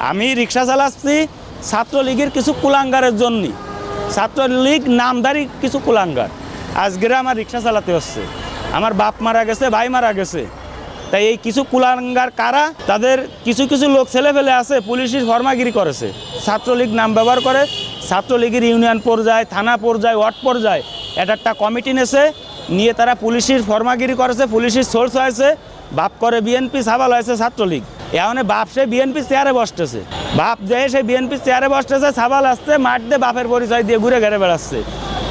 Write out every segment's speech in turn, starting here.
আমি রিক্সা চালাচ্ছি ছাত্রলীগের কিছু কুলাঙ্গারের জন্য। ছাত্রলীগ নামদারি কিছু কুলাঙ্গার আজকের আমার রিক্সা চালাতে হচ্ছে। আমার বাপ মারা গেছে, ভাই মারা গেছে। তাই এই কিছু কুলাঙ্গার কারা, তাদের কিছু কিছু লোক ছেলেফেলে আছে পুলিশের ফর্মাগিরি করেছে, ছাত্রলীগ নাম ব্যবহার করে। ছাত্রলীগের ইউনিয়ন পর্যায়ে, থানা পর্যায়ে, ওয়ার্ড পর্যায়ে একটা কমিটি নিয়ে তারা পুলিশের ফর্মাগিরি করেছে, পুলিশের সোর্স হয়েছে, বাপ করে বিএনপি, সাবাল হয়েছে ছাত্রলীগ। এখন বাপ সে বিএনপি চেয়ারে বসতেছে, বাপ যে সে বিএনপি চেয়ারে বসতেছে, সাবাল আসছে মাঠ দিয়ে বাপের পরিচয় দিয়ে ঘুরে ঘেরে বেড়াচ্ছে।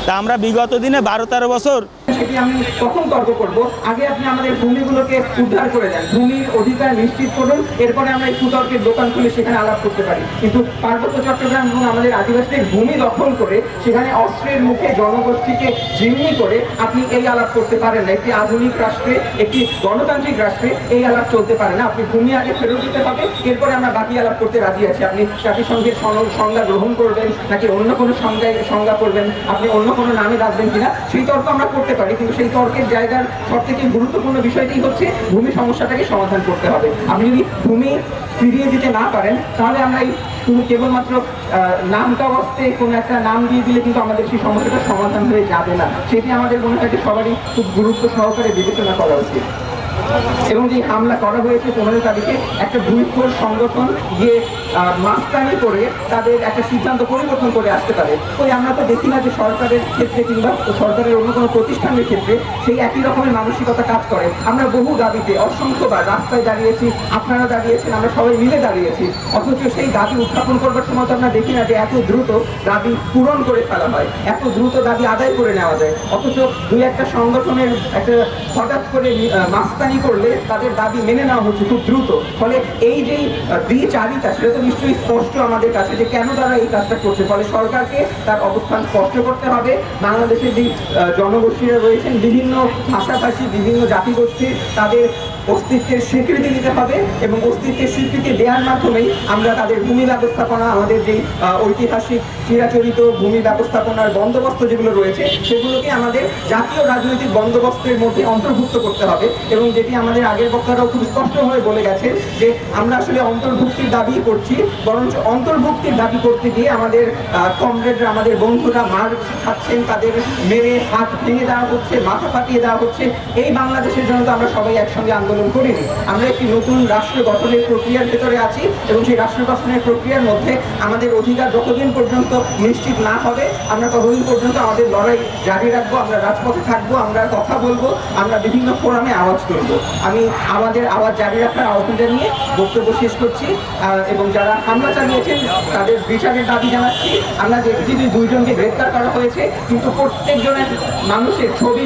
তা আমরা বিগত দিনে 12-13 বছর সেটি আমি কখন তর্ক করব? আগে আপনি আমাদের ভূমিগুলোকে উদ্ধার করে দেন, ভূমির অধিকার নিশ্চিত করুন, এরপরে আমরা এই কুতর্কের দোকান খুলে সেখানে আলাপ করতে পারি। কিন্তু পার্বত্য চট্টগ্রাম এবং আমাদের আদিবাসীদের ভূমি দখল করে সেখানে অস্ত্রের মুখে জনগোষ্ঠীকে জিম্মি করে আপনি এই আলাপ করতে পারেন না। একটি আধুনিক রাষ্ট্রে, একটি গণতান্ত্রিক রাষ্ট্রে এই আলাপ চলতে পারে না। আপনি ভূমি আগে ফেরত দিতে হবে, এরপরে আমরা বাকি আলাপ করতে রাজি আছি। আপনি জাতিসংঘের সংজ্ঞা গ্রহণ করবেন নাকি অন্য কোনো সংজ্ঞা করবেন, আপনি অন্য কোনো নামে রাখবেন কিনা, সেই তর্ক আমরা করতে পারি। কিন্তু সেই তর্কের জায়গার সবথেকে গুরুত্বপূর্ণ বিষয়টি হচ্ছে ভূমি সমস্যাটাকে সমাধান করতে হবে। আপনি যদি ভূমি ফিরিয়ে দিতে না পারেন, তাহলে আমরা এই কেবলমাত্র নামটা অবস্থাতে কোনো একটা নাম দিয়ে দিলে কিন্তু আমাদের সেই সমস্যাটা সমাধান হয়ে যাবে না। সেটি আমাদের মনে হয় সবারই খুব গুরুত্ব সহকারে বিবেচনা করা উচিত। এবং যে হামলা করা হয়েছে 15 তারিখে, একটা ভুইখোর সংগঠন যে মাস্তানি করে তাদের একটা সিদ্ধান্ত পরিবর্তন করে আসতে পারে, ওই আমরা তো দেখি না যে সরকারের ক্ষেত্রে কিংবা সরকারের অন্য কোনো প্রতিষ্ঠানের ক্ষেত্রে সেই একই রকমের মানসিকতা কাজ করে। আমরা বহু দাবিতে অসংখ্যবার রাস্তায় দাঁড়িয়েছি, আপনারা দাঁড়িয়েছেন, আমরা সবাই মিলে দাঁড়িয়েছি, অথচ সেই দাবি উত্থাপন করবার সময় তো আমরা দেখি না যে এত দ্রুত দাবি পূরণ করে ফেলা হয়, এত দ্রুত দাবি আদায় করে নেওয়া যায়। অথচ দুই একটা সংগঠনের একটা হঠাৎ করে মাস্তানি করলে তাদের দাবি মেনে নেওয়া হচ্ছে খুব দ্রুত। ফলে এই যে দ্বিচারিতা, সেটা তো নিশ্চয়ই স্পষ্ট আমাদের কাছে যে কেন তারা এই কাজটা করছে। ফলে সরকারকে তার অবস্থান স্পষ্ট করতে হবে। বাংলাদেশের যে জনগোষ্ঠীরা রয়েছেন, বিভিন্ন ভাষাভাষী, বিভিন্ন জাতিগোষ্ঠীর, তাদের অস্তিত্বের স্বীকৃতি দিতে হবে এবং অস্তিত্বের স্বীকৃতি দেওয়ার মাধ্যমেই আমরা তাদের ভূমি ব্যবস্থাপনা, আমাদের যে ঐতিহাসিক চিরাচরিত ভূমি ব্যবস্থাপনার বন্দোবস্ত যেগুলো রয়েছে, সেগুলোকে আমাদের জাতীয় রাজনৈতিক বন্দোবস্তের মধ্যে অন্তর্ভুক্ত করতে হবে। এবং যেটি আমাদের আগের বক্তারাও খুব স্পষ্টভাবে বলে গেছে যে আমরা আসলে অন্তর্ভুক্তির দাবি করছি, বরঞ্চ অন্তর্ভুক্তির দাবি করতে গিয়ে আমাদের কমরেডরা, আমাদের বন্ধুরা মার খাচ্ছেন, তাদের মেরে হাত ভেঙে দেওয়া হচ্ছে, মাথা ফাটিয়ে দেওয়া হচ্ছে। এই বাংলাদেশের জন্য তো আমরা সবাই একসঙ্গে আন্দোলন করিনি। আমরা একটি নতুন রাষ্ট্র গঠনের প্রক্রিয়ার ভেতরে আছি এবং সেই রাষ্ট্র গঠনের প্রক্রিয়ার মধ্যে আমাদের অধিকার যতদিন পর্যন্ত নিশ্চিত না হবে, আমরা ততদিন পর্যন্ত আমাদের লড়াই জারি রাখবো। আমরা রাজপথে থাকবো, আমরা কথা বলবো, আমরা বিভিন্ন ফোরামে আওয়াজ তুলবো। আমি আমাদের আওয়াজ জারি রাখার আহ্বান জানিয়ে বক্তব্য শেষ করছি এবং যারা হামলা চালিয়েছেন তাদের বিচারের দাবি জানাচ্ছি। আমরা দেখেছি যে 2 জনকে গ্রেপ্তার করা হয়েছে, কিন্তু প্রত্যেকজনের মানুষের ছবি